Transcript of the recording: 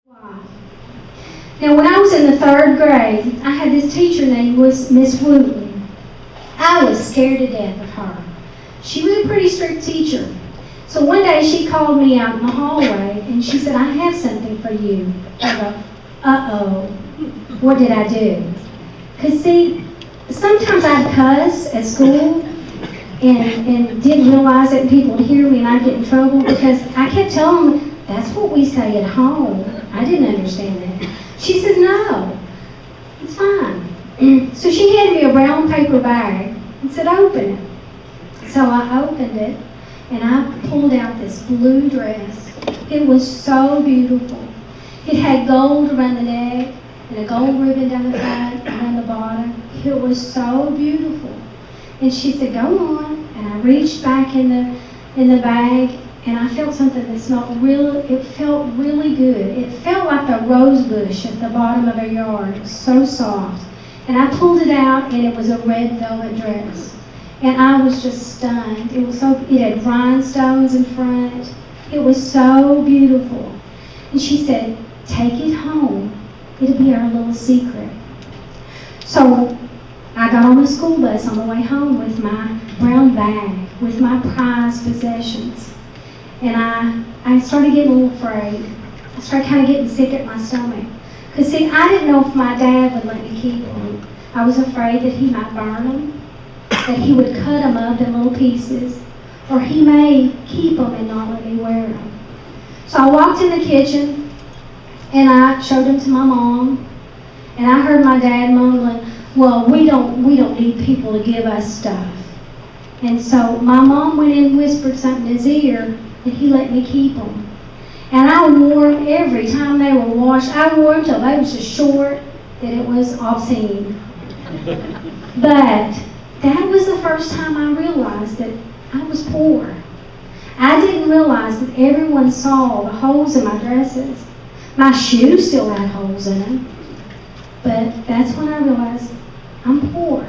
Wow. Now, when I was in the 3rd grade, I had this teacher named Miss Wooten. I was scared to death of her. She was a pretty strict teacher. So one day she called me out in the hallway and she said, "I have something for you." I go, "Uh-oh, what did I do?" Because see, sometimes I'd cuss at school and didn't realize it, and people would hear me and I'd get in trouble because I kept telling them, "That's what we say at home." I didn't understand that. She said, "No, it's fine." So she handed me a brown paper bag and said, "Open it." So I opened it and I pulled out this blue dress. It was so beautiful. It had gold around the neck and a gold ribbon down the front and down the bottom. It was so beautiful. And she said, "Go on." And I reached back in the bag and I felt something that smelled it felt really good. It felt like a rose bush at the bottom of a yard. It was so soft. And I pulled it out and it was a red velvet dress. And I was just stunned. It had rhinestones in front. It was so beautiful. And she said, "Take it home. It'll be our little secret." So I got on the school bus on the way home with my brown bag, with my prized possessions. And I started getting a little afraid. I started kind of getting sick at my stomach. Because see, I didn't know if my dad would let me keep them. I was afraid that he might burn them, that he would cut them up in little pieces, or he may keep them and not let me wear them. So I walked in the kitchen and I showed them to my mom, and I heard my dad mumbling, "Well, we don't need people to give us stuff." And so my mom went in and whispered something in his ear, and he let me keep them. And I wore them every time they were washed. I wore them till they was so short that it was obscene. But that was the first time I realized that I was poor. I didn't realize that everyone saw the holes in my dresses. My shoes still had holes in them. But that's when I realized I'm poor.